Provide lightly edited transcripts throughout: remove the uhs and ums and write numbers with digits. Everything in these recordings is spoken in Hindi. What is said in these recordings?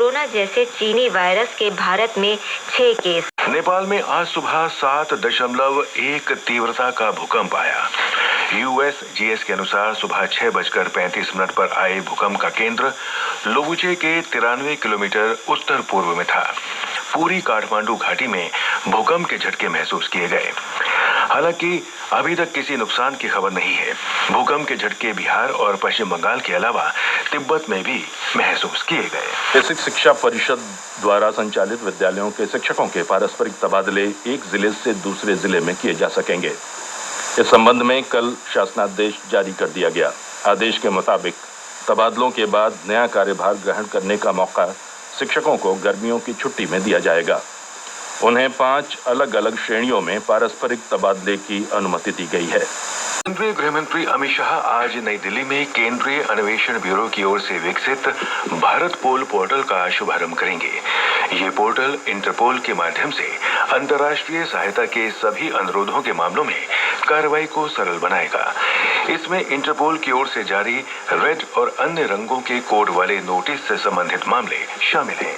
कोरोना जैसे चीनी वायरस के भारत में 6 केस। नेपाल में आज सुबह 7.1 तीव्रता का भूकंप आया। USGS के अनुसार सुबह 6:35 पर आए भूकंप का केंद्र लोबुचे के 93 किलोमीटर उत्तर पूर्व में था। पूरी काठमांडू घाटी में भूकंप के झटके महसूस किए गए। हालांकि अभी तक किसी नुकसान की खबर नहीं है। भूकंप के झटके बिहार और पश्चिम बंगाल के अलावा तिब्बत में भी महसूस किए गए। बेसिक शिक्षा परिषद द्वारा संचालित विद्यालयों के शिक्षकों के पारस्परिक तबादले एक जिले से दूसरे जिले में किए जा सकेंगे। इस संबंध में कल शासनादेश जारी कर दिया गया। आदेश के मुताबिक तबादलों के बाद नया कार्यभार ग्रहण करने का मौका शिक्षकों को गर्मियों की छुट्टी में दिया जाएगा। उन्हें 5 अलग अलग श्रेणियों में पारस्परिक तबादले की अनुमति दी गई है। केंद्रीय गृह मंत्री अमित शाह आज नई दिल्ली में केंद्रीय अन्वेषण ब्यूरो की ओर से विकसित भारत पोल पोर्टल का शुभारंभ करेंगे। ये पोर्टल इंटरपोल के माध्यम से अंतर्राष्ट्रीय सहायता के सभी अनुरोधों के मामलों में कार्रवाई को सरल बनाएगा। इसमें इंटरपोल की ओर से जारी रेड और अन्य रंगों के कोड वाले नोटिस से संबंधित मामले शामिल हैं।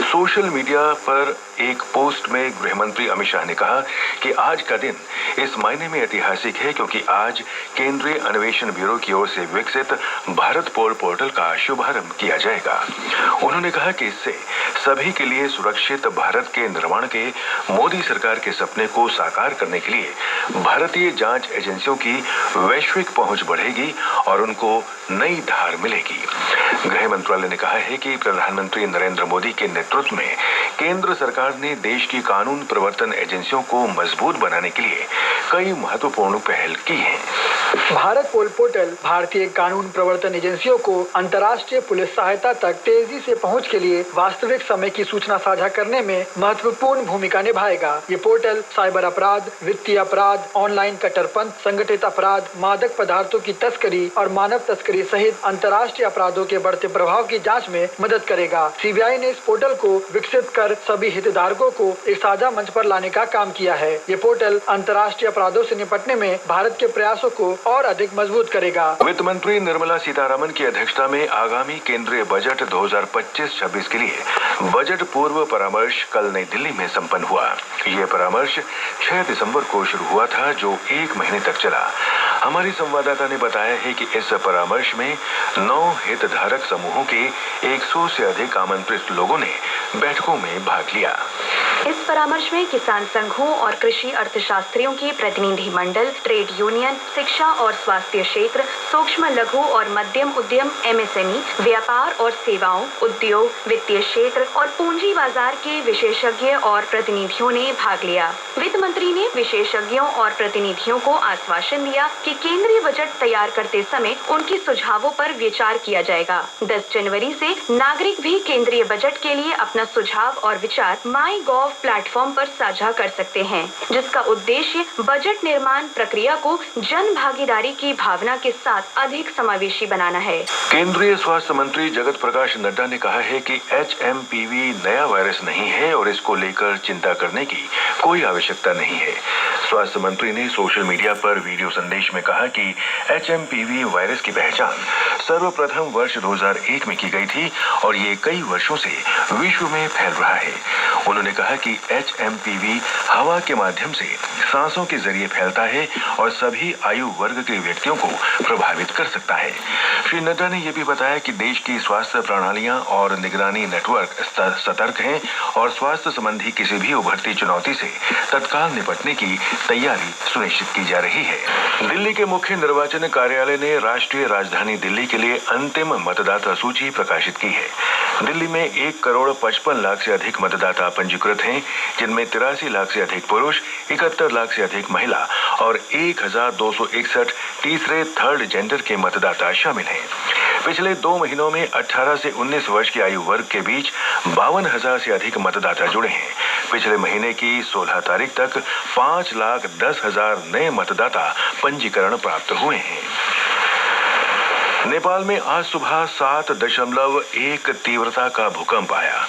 सोशल मीडिया पर एक पोस्ट में गृह मंत्री अमित शाह ने कहा कि आज का दिन इस मायने में ऐतिहासिक है क्योंकि आज केंद्रीय अन्वेषण ब्यूरो की ओर से विकसित भारत पोल पोर्टल का शुभारंभ किया जाएगा। उन्होंने कहा कि इससे सभी के लिए सुरक्षित भारत के निर्माण के मोदी सरकार के सपने को साकार करने के लिए भारतीय जांच एजेंसियों की वैश्विक पहुंच बढ़ेगी और उनको नई धार मिलेगी। गृह मंत्रालय ने कहा है कि प्रधानमंत्री नरेंद्र मोदी के नेतृत्व में केंद्र सरकार ने देश की कानून प्रवर्तन एजेंसियों को मजबूत बनाने के लिए कई महत्वपूर्ण पहल की हैं। भारत पोल पोर्टल भारतीय कानून प्रवर्तन एजेंसियों को अंतर्राष्ट्रीय पुलिस सहायता तक तेजी से पहुंच के लिए वास्तविक समय की सूचना साझा करने में महत्वपूर्ण भूमिका निभाएगा। ये पोर्टल साइबर अपराध, वित्तीय अपराध, ऑनलाइन कट्टरपंथ, संगठित अपराध, मादक पदार्थों की तस्करी और मानव तस्करी सहित अंतर्राष्ट्रीय अपराधों के बढ़ते प्रभाव की जाँच में मदद करेगा। CBI ने इस पोर्टल को विकसित कर सभी हितधारकों को एक साझा मंच पर लाने का काम किया है। ये पोर्टल अंतर्राष्ट्रीय अपराधों से निपटने में भारत के प्रयासों को और अधिक मजबूत करेगा। वित्त मंत्री निर्मला सीतारमण की अध्यक्षता में आगामी केंद्रीय बजट 2025-26 के लिए बजट पूर्व परामर्श कल नई दिल्ली में संपन्न हुआ। यह परामर्श 6 दिसंबर को शुरू हुआ था जो 1 महीने तक चला। हमारी संवाददाता ने बताया है कि इस परामर्श में 9 हितधारक समूहों के 100 से अधिक आमंत्रित लोगों ने बैठकों में भाग लिया। इस परामर्श में किसान संघों और कृषि अर्थशास्त्रियों के प्रतिनिधि मंडल, ट्रेड यूनियन, शिक्षा और स्वास्थ्य क्षेत्र, सूक्ष्म लघु और मध्यम उद्यम MSME, व्यापार और सेवाओं, उद्योग, वित्तीय क्षेत्र और पूंजी बाजार के विशेषज्ञ और प्रतिनिधियों ने भाग लिया। वित्त मंत्री ने विशेषज्ञों और प्रतिनिधियों को आश्वासन दिया कि केंद्रीय बजट तैयार करते समय उनके सुझावों पर विचार किया जाएगा। 10 जनवरी से नागरिक भी केंद्रीय बजट के लिए अपना सुझाव और विचार MyGov प्लेटफॉर्म पर साझा कर सकते हैं, जिसका उद्देश्य बजट निर्माण प्रक्रिया को जन भागीदारी की भावना के साथ अधिक समावेशी बनाना है। केंद्रीय स्वास्थ्य मंत्री जगत प्रकाश नड्डा ने कहा है कि HMPV नया वायरस नहीं है और इसको लेकर चिंता करने की कोई आवश्यकता नहीं है। स्वास्थ्य मंत्री ने सोशल मीडिया पर वीडियो संदेश में कहा कि HMPV वायरस की पहचान सर्वप्रथम वर्ष 2001 में की गई थी और ये कई वर्षों से विश्व में फैल रहा है। उन्होंने कहा कि HMPV हवा के माध्यम से सांसों के जरिए फैलता है और सभी आयु वर्ग के व्यक्तियों को प्रभावित कर सकता है। श्री नड्डा ने यह भी बताया कि देश की स्वास्थ्य प्रणालियां और निगरानी नेटवर्क सतर्क हैं और स्वास्थ्य संबंधी किसी भी उभरती चुनौती से तत्काल निपटने की तैयारी सुनिश्चित की जा रही है। दिल्ली के मुख्य निर्वाचन कार्यालय ने राष्ट्रीय राजधानी दिल्ली के लिए अंतिम मतदाता सूची प्रकाशित की है। दिल्ली में 1,55,00,000 से अधिक मतदाता पंजीकृत हैं, जिनमें 83 लाख से अधिक पुरुष, 71 लाख से अधिक महिला और 1,261 तीसरे थर्ड जेंडर के मतदाता शामिल हैं। पिछले 2 महीनों में 18 से 19 वर्ष की आयु वर्ग के बीच 52,000 से अधिक मतदाता जुड़े हैं। पिछले महीने की 16 तारीख तक 5,10,000 नए मतदाता पंजीकरण प्राप्त हुए हैं। नेपाल में आज सुबह 7.1 तीव्रता का भूकंप आया।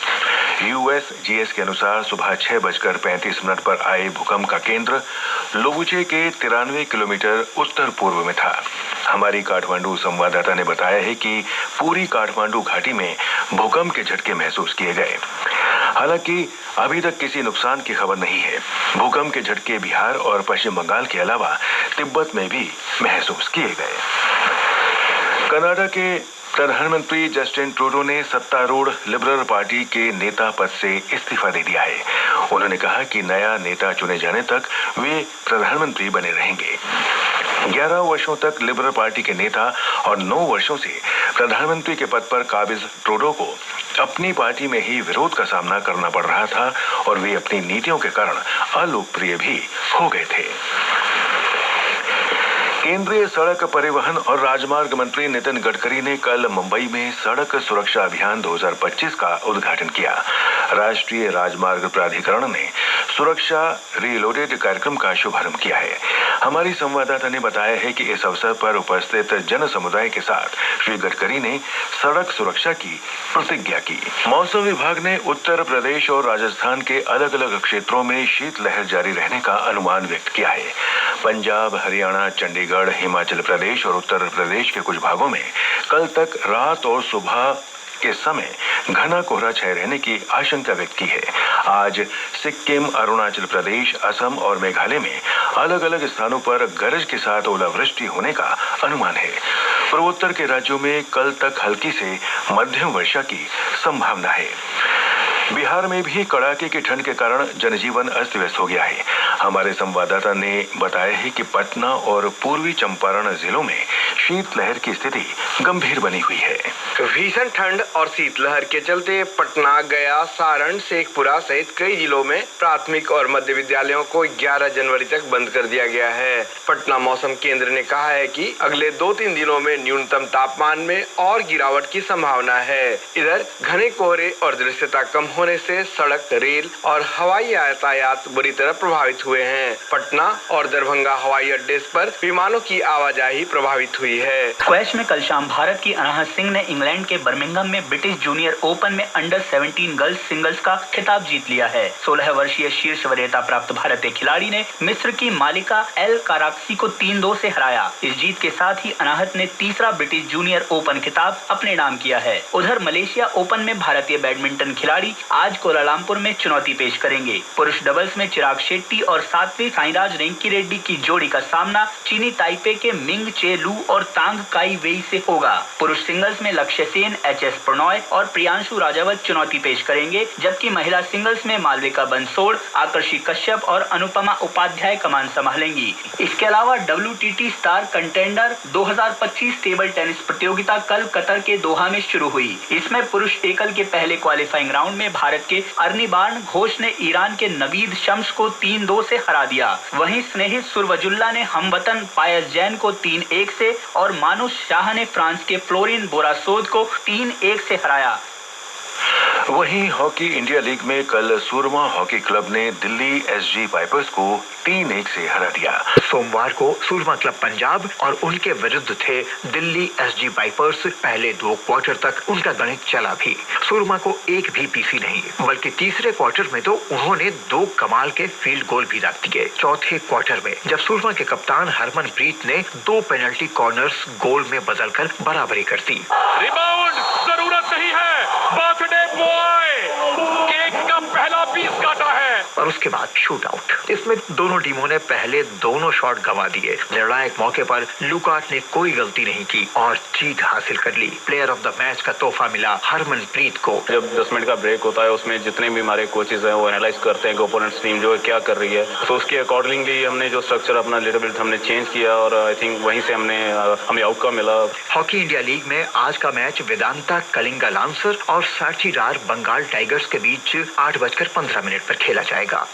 USGS के अनुसार सुबह 6:35 पर आए भूकंप का केंद्र लोबुचे के 93 किलोमीटर उत्तर पूर्व में था। हमारी काठमांडू संवाददाता ने बताया है कि पूरी काठमांडू घाटी में भूकंप के झटके महसूस किए गए। हालांकि अभी तक किसी नुकसान की खबर नहीं है। भूकंप के झटके बिहार और पश्चिम बंगाल के अलावा तिब्बत में भी महसूस किए गए। कनाडा के प्रधानमंत्री जस्टिन ट्रूडो ने सत्तारूढ़ लिबरल पार्टी के नेता पद से इस्तीफा दे दिया है। उन्होंने कहा कि नया नेता चुने जाने तक वे प्रधानमंत्री बने रहेंगे। 11 वर्षों तक लिबरल पार्टी के नेता और 9 वर्षों से प्रधानमंत्री के पद पर काबिज ट्रूडो को अपनी पार्टी में ही विरोध का सामना करना पड़ रहा था और वे अपनी नीतियों के कारण अलोकप्रिय भी हो गए थे। केंद्रीय सड़क परिवहन और राजमार्ग मंत्री नितिन गडकरी ने कल मुंबई में सड़क सुरक्षा अभियान 2025 का उद्घाटन किया। राष्ट्रीय राजमार्ग प्राधिकरण ने सुरक्षा रीलोडेड कार्यक्रम का शुभारंभ किया है। हमारी संवाददाता ने बताया है कि इस अवसर पर उपस्थित जन समुदाय के साथ श्री गडकरी ने सड़क सुरक्षा की प्रतिज्ञा की। मौसम विभाग ने उत्तर प्रदेश और राजस्थान के अलग अलग क्षेत्रों में शीतलहर जारी रहने का अनुमान व्यक्त किया है। पंजाब, हरियाणा, चंडीगढ़, हिमाचल प्रदेश और उत्तर प्रदेश के कुछ भागों में कल तक रात और सुबह के समय घना कोहरा छाए रहने की आशंका व्यक्त की है। आज सिक्किम, अरुणाचल प्रदेश, असम और मेघालय में अलग अलग स्थानों पर गरज के साथ ओलावृष्टि होने का अनुमान है। पूर्वोत्तर के राज्यों में कल तक हल्की से मध्यम वर्षा की संभावना है। बिहार में भी कड़ाके की ठंड के कारण जनजीवन अस्त व्यस्त हो गया है। हमारे संवाददाता ने बताया है कि पटना और पूर्वी चंपारण जिलों में शीतलहर की स्थिति गंभीर बनी हुई है। भीषण ठंड और शीतलहर के चलते पटना, गया, सारण, शेखपुरा सहित कई जिलों में प्राथमिक और मध्य विद्यालयों को 11 जनवरी तक बंद कर दिया गया है। पटना मौसम केंद्र ने कहा है कि अगले 2-3 दिनों में न्यूनतम तापमान में और गिरावट की संभावना है। इधर घने कोहरे और दृश्यता कम होने से सड़क, रेल और हवाई यातायात बुरी तरह प्रभावित हुए हैं। पटना और दरभंगा हवाई अड्डे पर विमानों की आवाजाही प्रभावित हुई है। स्क्वैश में कल शाम भारत की अनाहत सिंह ने इंग्लैंड के बर्मिंघम में ब्रिटिश जूनियर ओपन में अंडर 17 गर्ल्स सिंगल्स का खिताब जीत लिया है। 16 वर्षीय शीर्ष वरीयता प्राप्त भारतीय खिलाड़ी ने मिस्र की मालिका एल काराक्सी को 3-2 से हराया। इस जीत के साथ ही अनाहत ने तीसरा ब्रिटिश जूनियर ओपन खिताब अपने नाम किया है। उधर मलेशिया ओपन में भारतीय बैडमिंटन खिलाड़ी आज कोलालमपुर में चुनौती पेश करेंगे। पुरुष डबल्स में चिराग शेट्टी और सात्विक साईराज रेंकी रेड्डी की जोड़ी का सामना चीनी ताइपे के मिंग चे लू और तांग काई वेई से होगा। पुरुष सिंगल्स में लक्ष्य सेन, एच.एस. प्रणॉय और प्रियांशु राजावत चुनौती पेश करेंगे, जबकि महिला सिंगल्स में मालविका बंसोड़, आकर्षि कश्यप और अनुपमा उपाध्याय कमान संभालेंगी। इसके अलावा WTT star contender 2025 table tennis प्रतियोगिता कल कतर के दोहा में शुरू हुई। इसमें पुरुष एकल के पहले क्वालिफाइंग राउंड में भारत के अर्निबार्न घोष ने ईरान के नवीद शम्स को 3-2 से हरा दिया। वहीं स्नेहित सुरवजुल्ला ने हमवतन पायस जैन को 3-1 से और मानुष शाह ने फ्रांस के फ्लोरिन बोरासोद को 3-1 से हराया। वहीं हॉकी इंडिया लीग में कल सूरमा हॉकी क्लब ने दिल्ली SG पाइपर्स को 3-1 से हरा दिया। सोमवार को सूरमा क्लब पंजाब और उनके विरुद्ध थे दिल्ली SG पाइपर्स। पहले 2 क्वार्टर तक उनका गणित चला भी। सूरमा को एक भी पीसी नहीं, बल्कि तीसरे क्वार्टर में तो उन्होंने 2 कमाल के फील्ड गोल भी रख दिए। चौथे क्वार्टर में जब सूरमा के कप्तान हरमनप्रीत ने 2 पेनल्टी कॉर्नर्स गोल में बदलकर बराबरी कर दी। रिबाउंड जरूरत नहीं है, बर्थडे बॉय केक का पहला पीस काटा है। और उसके बाद शूट आउट। इसमें दोनों टीमों ने पहले दोनों शॉट गंवा दिए। निर्णायक मौके पर लुकाट ने कोई गलती नहीं की और जीत हासिल कर ली। प्लेयर ऑफ द मैच का तोहफा मिला हरमनप्रीत को। जब 10 मिनट का ब्रेक होता है उसमें जितने भी हमारे कोचेज हैं वो एनालाइज करते हैं कि ओपोनेंट्स टीम जो है क्या कर रही है, तो उसके अकॉर्डिंगली हमने जो स्ट्रक्चर अपना लिटिल बिट हमने चेंज किया और आई थिंक वहीं से हमें आउटकम मिला। हॉकी इंडिया लीग में आज का मैच वेदांता कलिंगा लांसर और साचीरार बंगाल टाइगर्स के बीच 8:15 पर खेला जाएगा।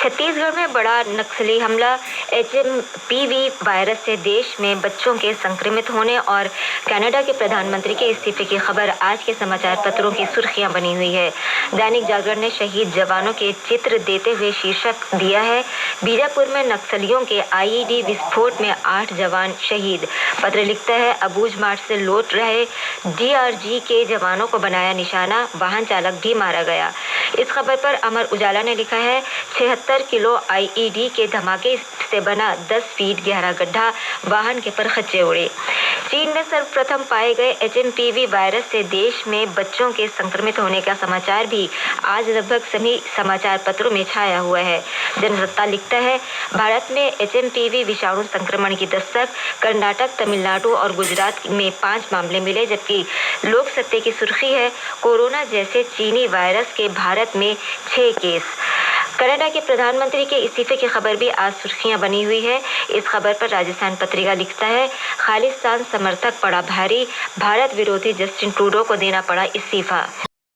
छत्तीसगढ़ में बड़ा नक्सली हमला, HMPV वायरस से देश में बच्चों के संक्रमित होने और कनाडा के प्रधानमंत्री के इस्तीफे की खबर आज के समाचार पत्रों की सुर्खियां बनी हुई है। दैनिक जागरण ने शहीद जवानों के चित्र देते हुए शीर्षक दिया है, बीजापुर में नक्सलियों के IED विस्फोट में 8 जवान शहीद। पत्र लिखता है, अबूझ मार्च से लौट रहे DRG के जवानों को बनाया निशाना, वाहन चालक भी मारा गया। इस खबर पर अमर उजाला ने लिखा है, 76 किलो IED के धमाके से बना 10 फीट गहरा गड्ढा, वाहन के पर खच्चे उड़े। चीन में सर्वप्रथम पाए गए HMPV वायरस से देश में बच्चों के संक्रमित होने का समाचार भी आज लगभग सभी समाचार पत्रों में छाया हुआ है। जनसत्ता लिखता है, भारत में HMPV विषाणु संक्रमण की दस्तक, कर्नाटक, तमिलनाडु और गुजरात में 5 मामले मिले, जबकि लोक सत्ते की सुर्खी है कोरोना जैसे चीनी वायरस के भारत में 6 केस। कनाडा के प्रधानमंत्री के इस्तीफे की खबर भी आज सुर्खियां बनी हुई है। इस खबर पर राजस्थान पत्रिका लिखता है, खालिस्तान समर्थक पड़ा भारी, भारत विरोधी जस्टिन ट्रूडो को देना पड़ा इस्तीफा।